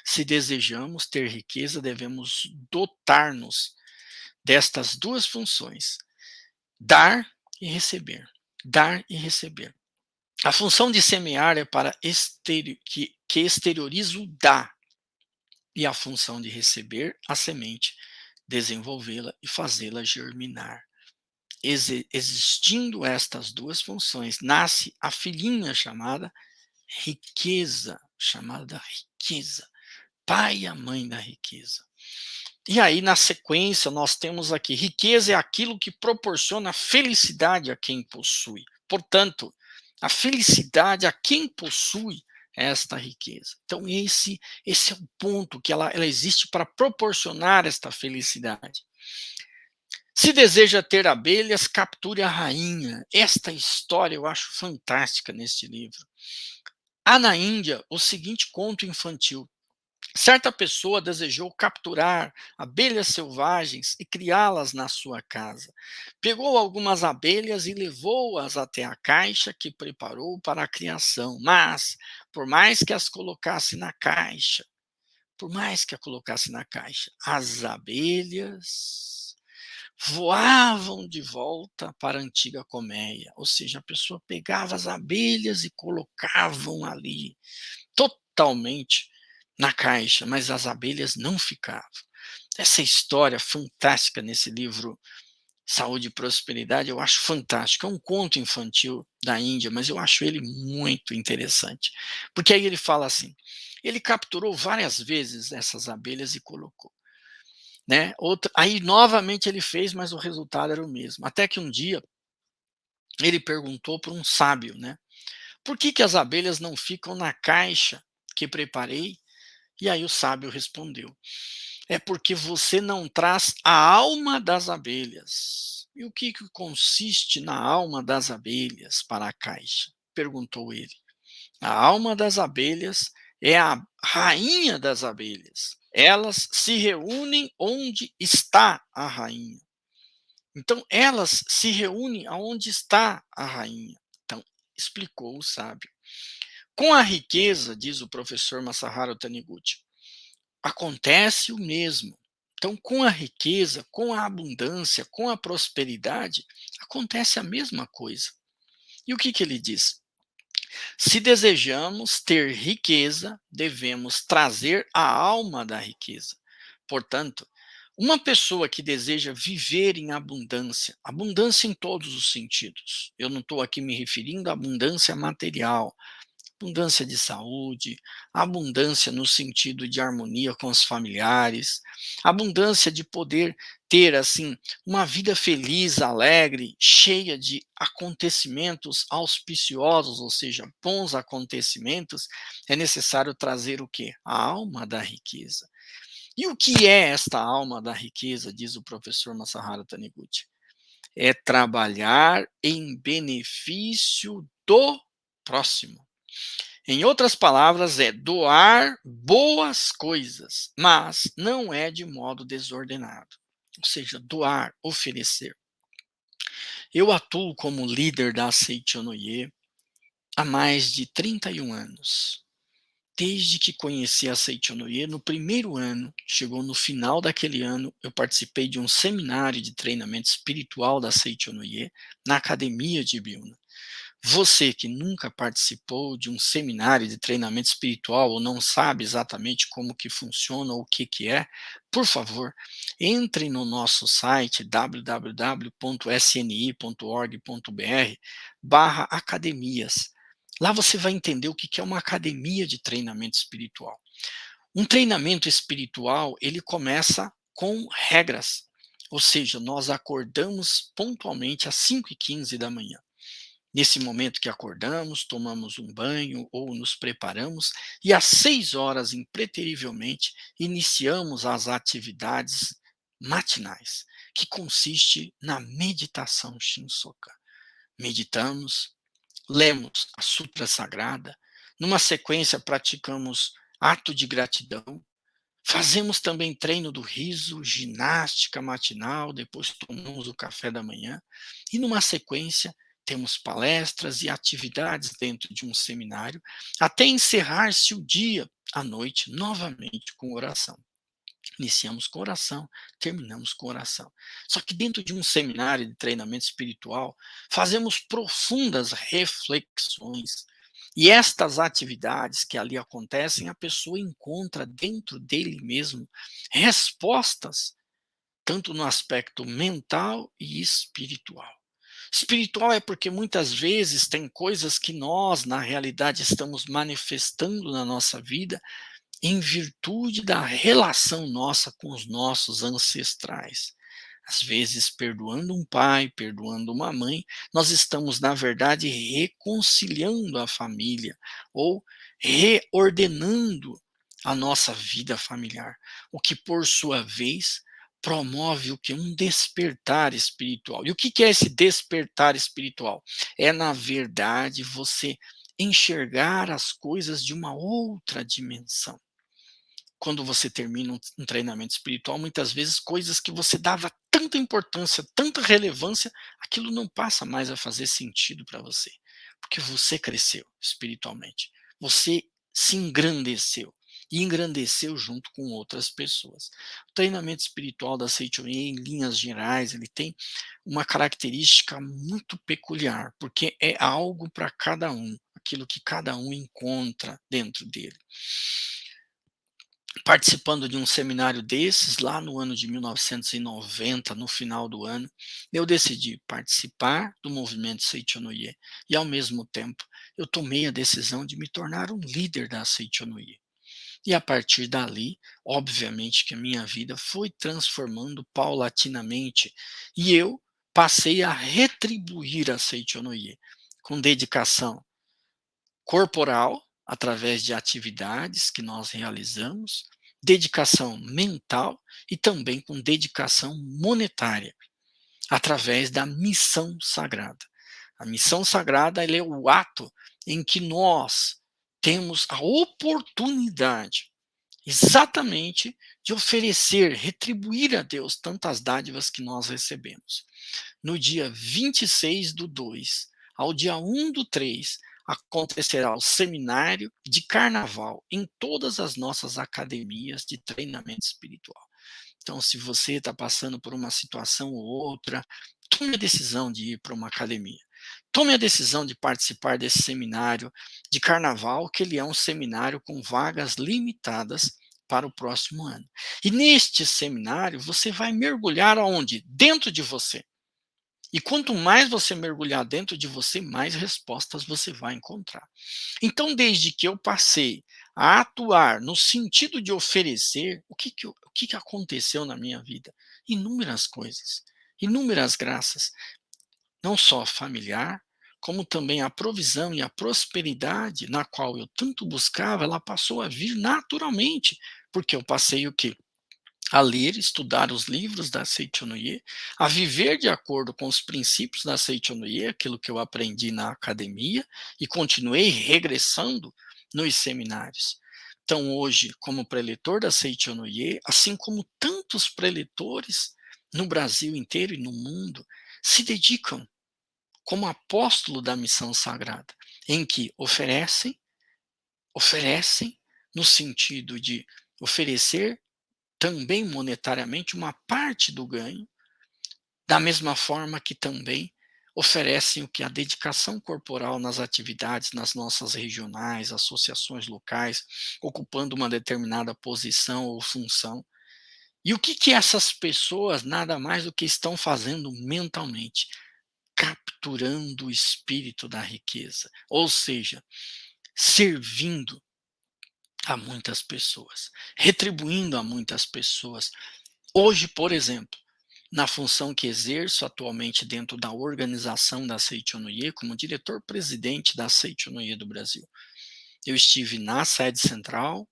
se desejamos ter riqueza, devemos dotar-nos destas duas funções: dar e receber. Dar e receber. A função de semear é para que exterioriza o dar, e a função de receber a semente, desenvolvê-la e fazê-la germinar. Existindo estas duas funções, nasce a filhinha chamada riqueza, pai e a mãe da riqueza. E aí, na sequência, nós temos aqui: riqueza é aquilo que proporciona felicidade a quem possui. Portanto, a felicidade a quem possui esta riqueza. Então, esse é o ponto, que ela existe para proporcionar esta felicidade. Se deseja ter abelhas, capture a rainha. Esta história eu acho fantástica neste livro. Há na Índia o seguinte conto infantil: certa pessoa desejou capturar abelhas selvagens e criá-las na sua casa. Pegou algumas abelhas e levou-as até a caixa que preparou para a criação. Mas, por mais que as colocasse na caixa, as abelhas voavam de volta para a antiga colmeia. Ou seja, a pessoa pegava as abelhas e colocavam ali, totalmente na caixa, mas as abelhas não ficavam. Essa história fantástica nesse livro Saúde e Prosperidade, eu acho fantástico. É um conto infantil da Índia, mas eu acho ele muito interessante. Porque aí ele fala assim: ele capturou várias vezes essas abelhas e colocou. Né? Aí novamente ele fez, mas o resultado era o mesmo. Até que um dia ele perguntou para um sábio, né? Por que as abelhas não ficam na caixa que preparei? E aí o sábio respondeu: é porque você não traz a alma das abelhas. E o que consiste na alma das abelhas para a caixa? Perguntou ele. A alma das abelhas é a rainha das abelhas. Elas se reúnem onde está a rainha. Então, elas se reúnem aonde está a rainha. Então, explicou o sábio. Com a riqueza, diz o professor Masaharu Taniguchi, acontece o mesmo. Então, com a riqueza, com a abundância, com a prosperidade, acontece a mesma coisa. E o que ele diz? Se desejamos ter riqueza, devemos trazer a alma da riqueza. Portanto, uma pessoa que deseja viver em abundância, abundância em todos os sentidos, eu não estou aqui me referindo à abundância material, abundância de saúde, abundância no sentido de harmonia com os familiares, abundância de poder ter assim uma vida feliz, alegre, cheia de acontecimentos auspiciosos, ou seja, bons acontecimentos, é necessário trazer o quê? A alma da riqueza. E o que é esta alma da riqueza, diz o professor Masaharu Taniguchi? É trabalhar em benefício do próximo. Em outras palavras, é doar boas coisas, mas não é de modo desordenado. Ou seja, doar, oferecer. Eu atuo como líder da Seichonoye há mais de 31 anos. Desde que conheci a Seichonoye, no primeiro ano, chegou no final daquele ano, eu participei de um seminário de treinamento espiritual da Seichonoye na academia de Biúna. Você que nunca participou de um seminário de treinamento espiritual ou não sabe exatamente como que funciona ou o que que é, por favor, entre no nosso site www.sni.org.br/academias. Lá você vai entender o que que é uma academia de treinamento espiritual. Um treinamento espiritual, ele começa com regras, ou seja, nós acordamos pontualmente às 5h15 da manhã. Nesse momento que acordamos, tomamos um banho ou nos preparamos e às 6h, impreterivelmente, iniciamos as atividades matinais, que consiste na meditação Shinsoka. Meditamos, lemos a Sutra Sagrada, numa sequência praticamos ato de gratidão, fazemos também treino do riso, ginástica matinal, depois tomamos o café da manhã e numa sequência temos palestras e atividades dentro de um seminário, até encerrar-se o dia à noite, novamente com oração. Iniciamos com oração, terminamos com oração. Só que dentro de um seminário de treinamento espiritual, fazemos profundas reflexões. E estas atividades que ali acontecem, a pessoa encontra dentro dele mesmo respostas, tanto no aspecto mental e espiritual. Espiritual é porque muitas vezes tem coisas que nós, na realidade, estamos manifestando na nossa vida em virtude da relação nossa com os nossos ancestrais. Às vezes, perdoando um pai, perdoando uma mãe, nós estamos, na verdade, reconciliando a família ou reordenando a nossa vida familiar, o que, por sua vez, promove o que? Um despertar espiritual. E o que é esse despertar espiritual? É, na verdade, você enxergar as coisas de uma outra dimensão. Quando você termina um treinamento espiritual, muitas vezes coisas que você dava tanta importância, tanta relevância, aquilo não passa mais a fazer sentido para você, porque você cresceu espiritualmente, você se engrandeceu e engrandeceu junto com outras pessoas. O treinamento espiritual da Seichoin, em linhas gerais, ele tem uma característica muito peculiar, porque é algo para cada um, aquilo que cada um encontra dentro dele. Participando de um seminário desses, lá no ano de 1990, no final do ano, eu decidi participar do movimento Seichonoye e, ao mesmo tempo, eu tomei a decisão de me tornar um líder da Seichonoye. E a partir dali, obviamente que a minha vida foi transformando paulatinamente e eu passei a retribuir a Seichonoye com dedicação corporal, através de atividades que nós realizamos, dedicação mental e também com dedicação monetária, através da missão sagrada. A missão sagrada ela é o ato em que nós temos a oportunidade exatamente de oferecer, retribuir a Deus tantas dádivas que nós recebemos. No dia 26/2 ao dia 1/3, acontecerá o seminário de carnaval em todas as nossas academias de treinamento espiritual. Então, se você está passando por uma situação ou outra, tome a decisão de ir para uma academia. Tome a decisão de participar desse seminário de carnaval, que ele é um seminário com vagas limitadas para o próximo ano. E neste seminário, você vai mergulhar aonde? Dentro de você. E quanto mais você mergulhar dentro de você, mais respostas você vai encontrar. Então, desde que eu passei a atuar no sentido de oferecer, o que aconteceu na minha vida? Inúmeras coisas, inúmeras graças, não só familiar, como também a provisão e a prosperidade na qual eu tanto buscava, ela passou a vir naturalmente, porque eu passei o quê? A ler, estudar os livros da Seichonoye, a viver de acordo com os princípios da Seichonoye, aquilo que eu aprendi na academia, e continuei regressando nos seminários. Então, hoje, como preletor da Seichonoye, assim como tantos preletores no Brasil inteiro e no mundo, se dedicam como apóstolo da missão sagrada, em que oferecem no sentido de oferecer também monetariamente uma parte do ganho, da mesma forma que também oferecem o que a dedicação corporal nas atividades, nas nossas regionais, associações locais, ocupando uma determinada posição ou função. E o que essas pessoas nada mais do que estão fazendo mentalmente? Capturando o espírito da riqueza, ou seja, servindo a muitas pessoas, retribuindo a muitas pessoas. Hoje, por exemplo, na função que exerço atualmente dentro da organização da Seichonoye, como diretor-presidente da Seichonoye do Brasil, eu estive na sede central,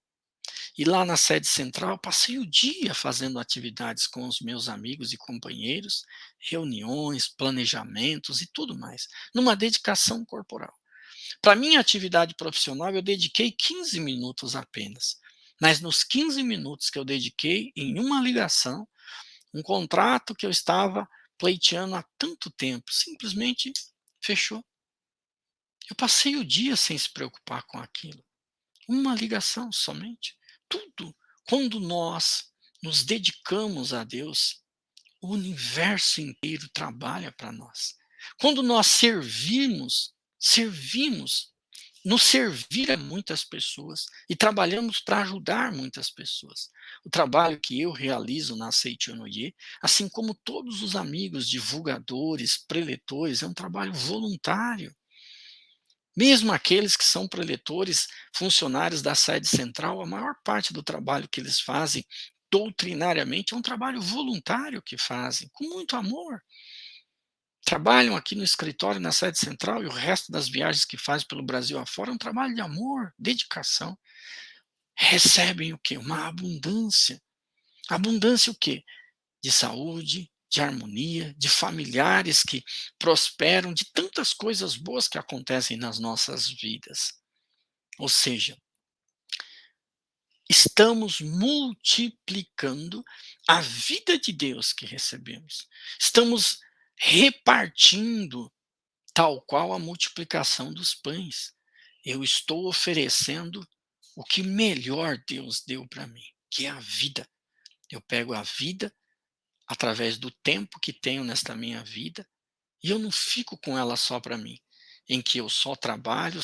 e lá na sede central passei o dia fazendo atividades com os meus amigos e companheiros, reuniões, planejamentos e tudo mais, numa dedicação corporal. Para minha atividade profissional, eu dediquei 15 minutos apenas. Mas nos 15 minutos que eu dediquei em uma ligação, um contrato que eu estava pleiteando há tanto tempo, simplesmente fechou. Eu passei o dia sem se preocupar com aquilo. Uma ligação somente. Tudo. Quando nós nos dedicamos a Deus, o universo inteiro trabalha para nós. Quando nós servimos nos servir a muitas pessoas e trabalhamos para ajudar muitas pessoas. O trabalho que eu realizo na Seichonoye, assim como todos os amigos divulgadores, preletores, é um trabalho voluntário. Mesmo aqueles que são preletores, funcionários da sede central, a maior parte do trabalho que eles fazem doutrinariamente é um trabalho voluntário que fazem, com muito amor. Trabalham aqui no escritório, na sede central, e o resto das viagens que fazem pelo Brasil afora é um trabalho de amor, dedicação. Recebem o quê? Uma abundância. Abundância o quê? De saúde, de harmonia, de familiares que prosperam, de tantas coisas boas que acontecem nas nossas vidas. Ou seja, estamos multiplicando a vida de Deus que recebemos. Estamos repartindo tal qual a multiplicação dos pães. Eu estou oferecendo o que melhor Deus deu para mim, que é a vida. Eu pego a vida através do tempo que tenho nesta minha vida e eu não fico com ela só para mim, em que eu só trabalho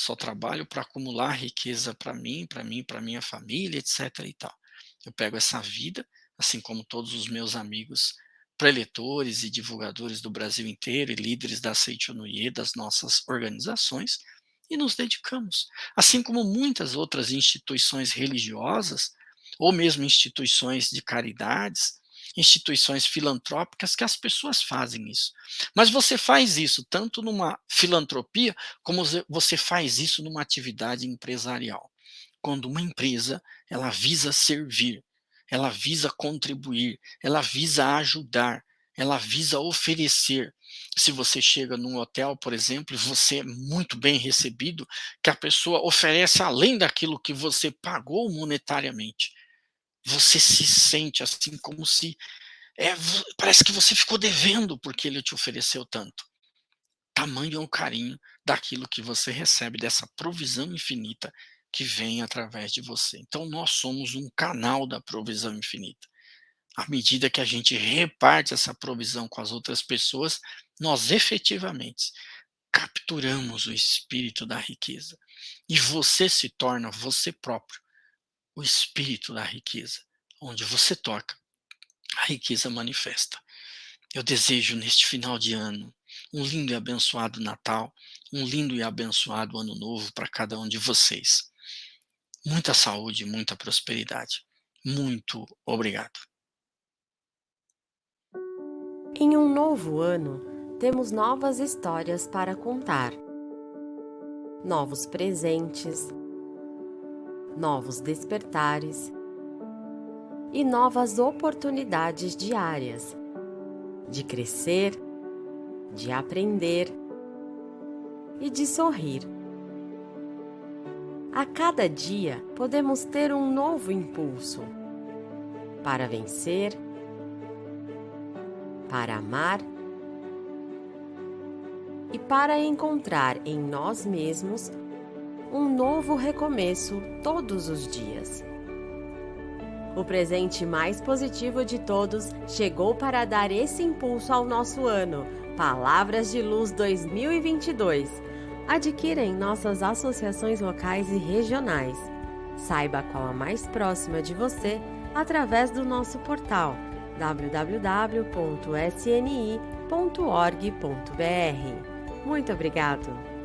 para acumular riqueza para minha família, etc. e tal. Eu pego essa vida, assim como todos os meus amigos preletores e divulgadores do Brasil inteiro e líderes da Seichonoye, das nossas organizações, e nos dedicamos. Assim como muitas outras instituições religiosas, ou mesmo instituições de caridades, instituições filantrópicas, que as pessoas fazem isso. Mas você faz isso tanto numa filantropia, como você faz isso numa atividade empresarial. Quando uma empresa, ela visa servir, ela visa contribuir, ela visa ajudar, ela visa oferecer. Se você chega num hotel, por exemplo, e você é muito bem recebido, que a pessoa oferece além daquilo que você pagou monetariamente, você se sente assim como se parece que você ficou devendo porque ele te ofereceu tanto. tamanho é o carinho daquilo que você recebe, dessa provisão infinita que vem através de você. Então nós somos um canal da provisão infinita. À medida que a gente reparte essa provisão com as outras pessoas, nós efetivamente capturamos o espírito da riqueza. E você se torna você próprio o espírito da riqueza. Onde você toca, a riqueza manifesta. Eu desejo neste final de ano um lindo e abençoado Natal, um lindo e abençoado Ano Novo para cada um de vocês. Muita saúde, muita prosperidade. Muito obrigado. Em um novo ano, temos novas histórias para contar, novos presentes, novos despertares e novas oportunidades diárias de crescer, de aprender e de sorrir. A cada dia podemos ter um novo impulso para vencer, para amar e para encontrar em nós mesmos um novo recomeço todos os dias. O presente mais positivo de todos chegou para dar esse impulso ao nosso ano. Palavras de Luz 2022. Adquira em nossas associações locais e regionais. Saiba qual a mais próxima de você através do nosso portal www.sni.org.br. Muito obrigado!